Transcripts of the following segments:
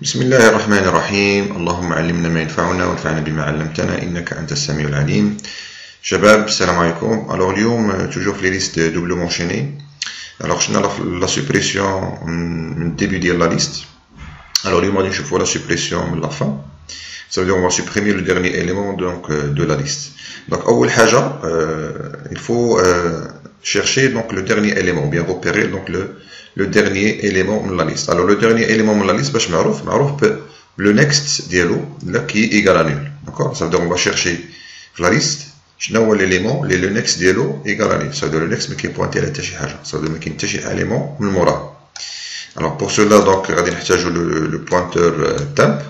بسم الله الرحمن الرحيم اللهم علمنا ما ينفعنا وانفعنا بما علمتنا إنك أنت السميع العليم. شباب السلام عليكم. Alors اليوم toujours في les listes doublement enchaînées. Alors شفنا la suppression من début ديال la liste. Alors اليوم غادي نشوفوا la suppression من la fin. Ça veut dire on va supprimer le dernier élément donc de la liste. Donc أول حاجة il faut chercher donc le dernier élément, bien repérer donc le dernier élément de la liste. Alors le dernier élément de la liste باش معروف le next ديالو qui est égal à nul. D'accord? Ça veut dire on va chercher la liste شنو هو l'élément اللي le next ديالو égal à nul. Ça veut dire le next ما كيبوانتي على حتى شي حاجة. Ça veut dire ما كاين حتى شي élément من موراه. Alors pour cela donc غادي نحتاجو le pointeur temp.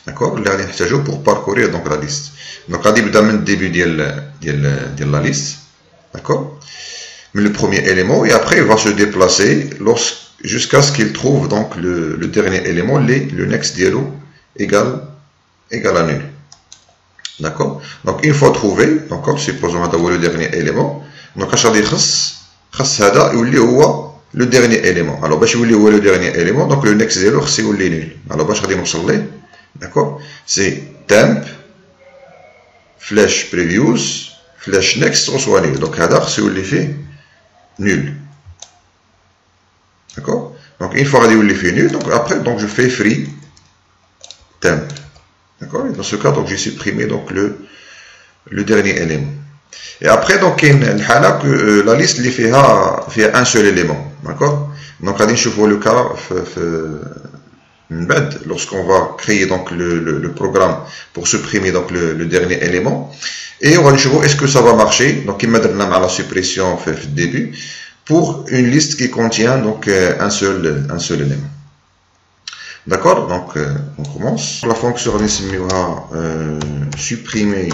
D'accord? اللي غادي نحتاجو pour parcourir donc la liste. Donc غادي نبدا من الديبي ديال la liste. D'accord? Mais le premier élément, et après il va se déplacer jusqu'à ce qu'il trouve donc le dernier élément, le next dialo égal à nul. D'accord? Donc une fois trouvé, d'accord, supposons d'avoir le dernier élément, donc غادي خص هذا يولي هو le dernier élément. Alors باش يولي هو le dernier élément, donc le next dialo خص يولي nul. Alors باش غادي نوصل ليه, d'accord, c'est temp flash previews flash next reçoit nul. Donc هذا خص يولي فيه nul. D'accord? Donc une fois que j'ai fait nul, donc après donc je fais free temp. D'accord? Dans ce cas donc j'ai supprimé donc le dernier élément. Et après donc il y a que la liste li fait un seul élément. D'accord? Donc je vois le cas lorsqu'on va créer donc le programme pour supprimer donc le dernier élément. Et on va voir est-ce que ça va marcher. Donc il m'a donné la suppression fait au début pour une liste qui contient donc un seul élément. D'accord? Donc on commence. La fonction supprimer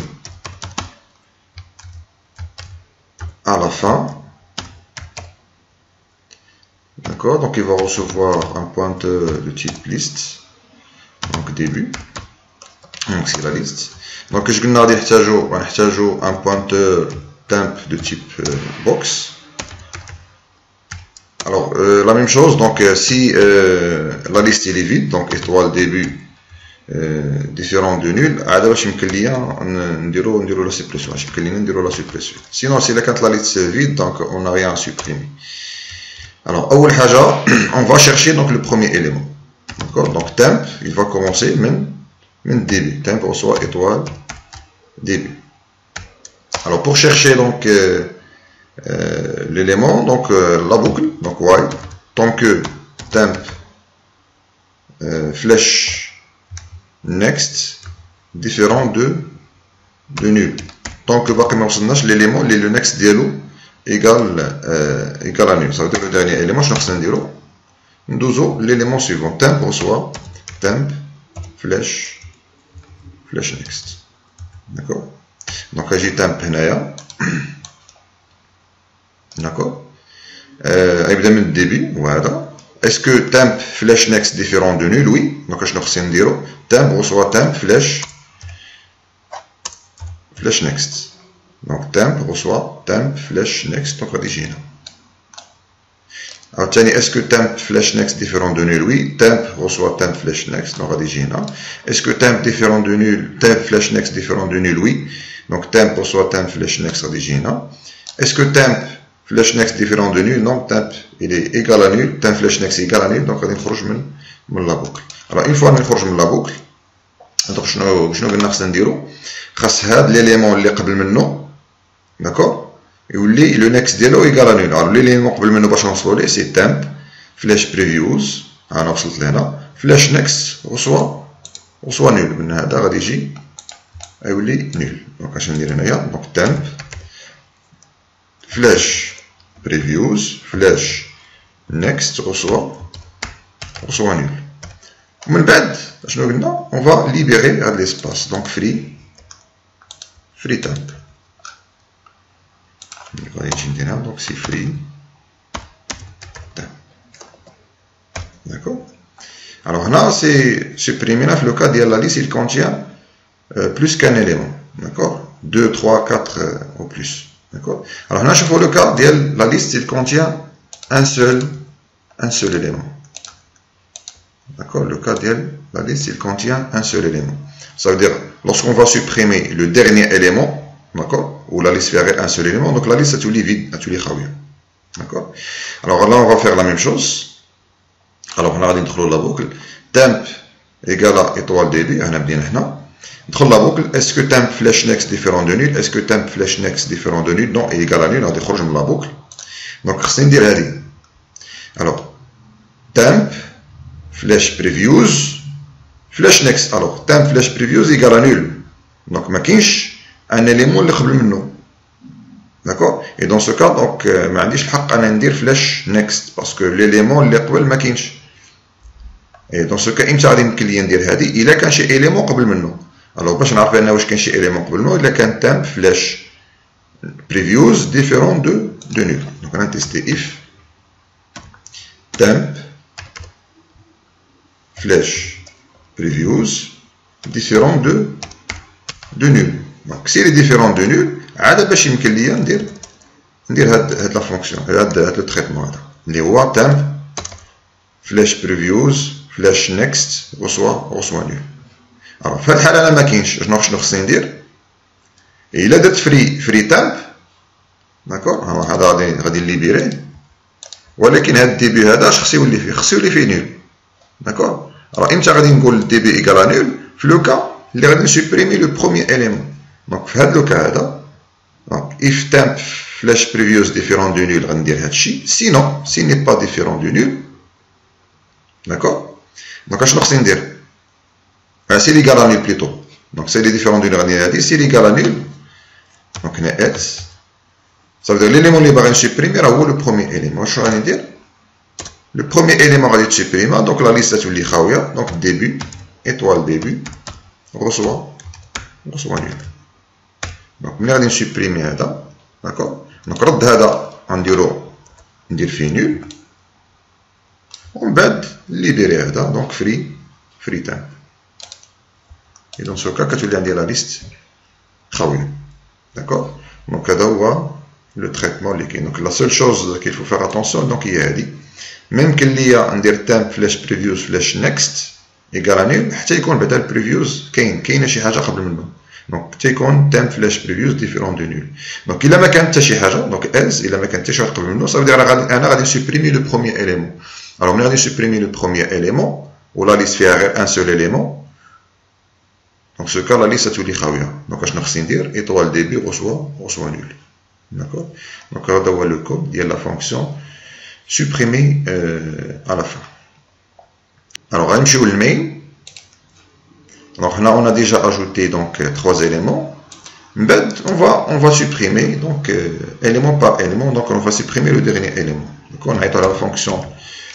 à la fin. D'accord? Donc il va recevoir un pointeur de type liste. Donc début. Donc c'est la liste. Donc je vais un pointeur temp de type box. Alors la même chose, donc si la liste est vide, donc étoile début différent de nul, la suppression. Sinon si la liste est vide, donc on n'a rien à supprimer. Alors on va chercher donc le premier élément. D'accord? Donc temp, il va commencer même début. Temp reçoit étoile début. Alors pour chercher donc l'élément, donc la boucle, donc while, tant que temp flash next différent de nul. Tant que l'élément le next dialo égal à nul. Ça veut dire le dernier élément, je vais l'élément suivant. Temp reçoit temp flash next. D'accord? Donc j'ai temp هنايا. D'accord? يبدا من الدébut. Voilà. Est-ce que temp flash next différent de nul? Oui. Donc je vais نديرو temp reçoit temp flash next. Donc temp reçoit temp flash next. Donc غادي يجي هنا. Alors est-ce que temp flash next différent de nul? Oui. Temp reçoit temp flash next. Donc غادي يجي هنا. Est-ce que temp différent de nul? Temp flash next différent de nul? Oui. Donc temp reçoit temp flash next. غادي يجي هنا. Est-ce que temp flash next différent de nul? Non, temp il est égal à nul, temp flash next égal à nul, donc on va sortir de la boucle. Alors une fois qu'on sort de la boucle, donc شنو قلنا خصنا نديرو؟ خاص هذا l'élément اللي قبل منه, d'accord, يولي le next ديالو égal à nul. Alors l'élément قبل منه باش نوصلو ليه c'est temp flash previews, انا وصلت لهنا, flash next reçoit nul. من هذا غادي يجي يولي nul. donc اش ندير هنايا؟ donc temp flash previews flash next reçoit nul. ومن بعد شنو قلنا؟ on va libérer هذا l'espace. donc free temp. غادي نجي نديرها donc c'est free temp. D'accord? Alors هنا c'est supprimé في le cas ديال la liste il contient plus qu'un élément. D'accord? 2, 3, 4 ou plus. D'accord? Alors là, je vois le cas de la liste, il contient un seul élément. D'accord, le cas de la liste, il contient un seul élément. Ça veut dire, lorsqu'on va supprimer le dernier élément, d'accord, ou la liste ferait un seul élément, donc la liste, elle est vide, elle est khawiya. D'accord. Alors là, on va faire la même chose. Alors, on va entrer la boucle. Temp égale à étoile début, on a bien là. Entre la boucle, est-ce que temp flèche next différent de nul? Est-ce que temp flèche next différent de nul? Non, est égal à nul, on va décrocher la boucle. Donc, on va dire هذه. Alors, temp flèche previews flèche next. Alors, temp flèche previews égale à nul. Donc, ما كاينش un élément اللي قبل منه. D'accord? Et dans ce cas, donc, ما عنديش الحق أنا ندير flèche next parce que l'élément اللي قبل ما كاينش. Et dans ce cas, إمتى غادي يمكن لي ندير هذه؟ إلا كان شي élément قبل منه. Alors, باش نعرف أنا واش كاين شي élément قبل منه، إلا كان temp flèche previews différent de nul. Donc, on va tester if temp flèche previews différent de nul. Donc, s'il est différent de nul, عاد باش يمكن لي ندير هاد لا فونكسيون، هاد لو تريتمون هذا اللي هو temp flèche previews flèche next reçoit nul. Alors في هاد الحالة أنا ما كاينش، شنو خصني ندير؟ إلا درت فري temp، داكور، هذا غادي نليبيريه، ولكن هاد الديبي هذا اش خصو يولي فيه؟ خصو يولي فيه نول. داكور. راه امتى غادي نقول الديبي ايكال نول؟ في لو كا اللي غادي نسوبريمي لو بروميير اليمون. دونك في هاد لو كا هذا، دونك if temp flash previous différent de nul غندير هاد الشيء، سينون s'il n'est pas différent de nul، داكور. دونك اشنو خصني ندير؟ سي ليغال ا نول بليتو، دونك سي لي ديفيرون دو نول غندير هادي، سي ليغال ا نول، دونك هنا اتس. Ça veut dire l'élément اللي باغي نسوبريمي راه هو لو بروميير élément. شنو غادي ندير؟ لو بروميير élément غادي تسوبريمي، دونك لا ليست تولي خاويه، دونك ديبي étoile début reçoit nul. دونك ملي غادي نسوبريمي هذا، داكور، دونك رد هذا ندير فيه نول، ومن بعد ليبيري هذا، دونك فري تايم. اي دون سو كا كتولي عندي لا ليست خاويه. داكور. دونك هذا هو le traitement اللي كاين. دونك لا سول شوز qu'il faut faire attention دونك هي هذه. ممكن ليا ندير temp فلاش بريفيوز فلاش نيكست ايكال نول حتى يكون بعدا البريفيوز كاينه شي حاجه قبل منه. دونك حتى يكون temp فلاش بريفيوز ديفيرون دو نول. دونك الا ما كانت حتى شي حاجه، دونك از الا ما كانت حتى شي حاجه قبل منه، صافي دير انا غادي نسوبريمي لو بروميير اليمون. الوغ ملي غادي نسوبريمي لو بروميير اليمون ولا ليست فيها غير ان سول اليمون، دونك سو كا لا ليست تولي خاويه. دونك اشنو خصني ندير؟ ايطوال ديبي reçoit nul. D'accord. Donc, on va le code, il y a la fonction supprimée à la fin. Alors, on va le main. Alors là, on a déjà ajouté donc 3 éléments. On va supprimer donc élément par élément. Donc, on va supprimer le dernier élément. Donc, on a la fonction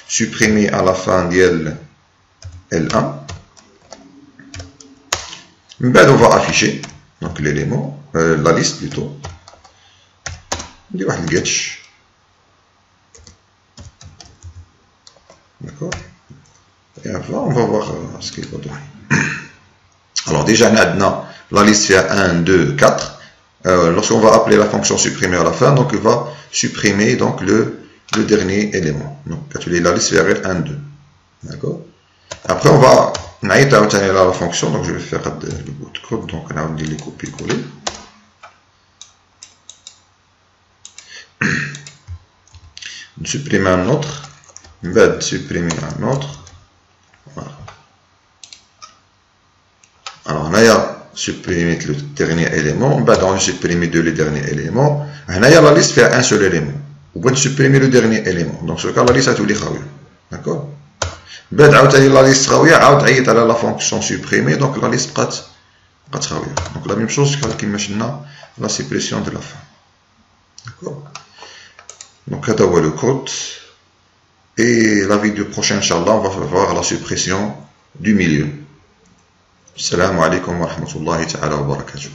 supprimer à la fin d'L L1. On va afficher donc l'élément, la liste plutôt. ندير واحد الكاتش. D'accord. Et avant, on va voir ce qu'il va donner. Alors déjà, on a la liste fait 1, 2, 4. Lorsqu'on va appeler la fonction supprimer à la fin, donc il va supprimer donc le dernier élément. Donc la liste fait 1, 2. D'accord. Après, on va la fonction. Donc je vais faire le bout de code. Donc on a dit les copier-coller. Supprimer un autre, supprimer un autre. Voilà. Alors on a supprimé le dernier élément, on va supprimer les derniers éléments. On a la liste fait un seul élément. On va supprimer le dernier élément. Donc ce cas la liste a tous les خاوية. D'accord. بعد عاوتاني la liste خاوية، عاود عيط على la fonction supprimer، donc la liste بقات خاوية. Donc la même chose كيما شفنا la suppression de la fin. D'accord. Donc, هذا هو le code. Et la vidéo prochaine, Inch'Allah, on va voir la suppression du milieu. Assalamu alaikum wa rahmatullahi ta'ala wa barakatuh.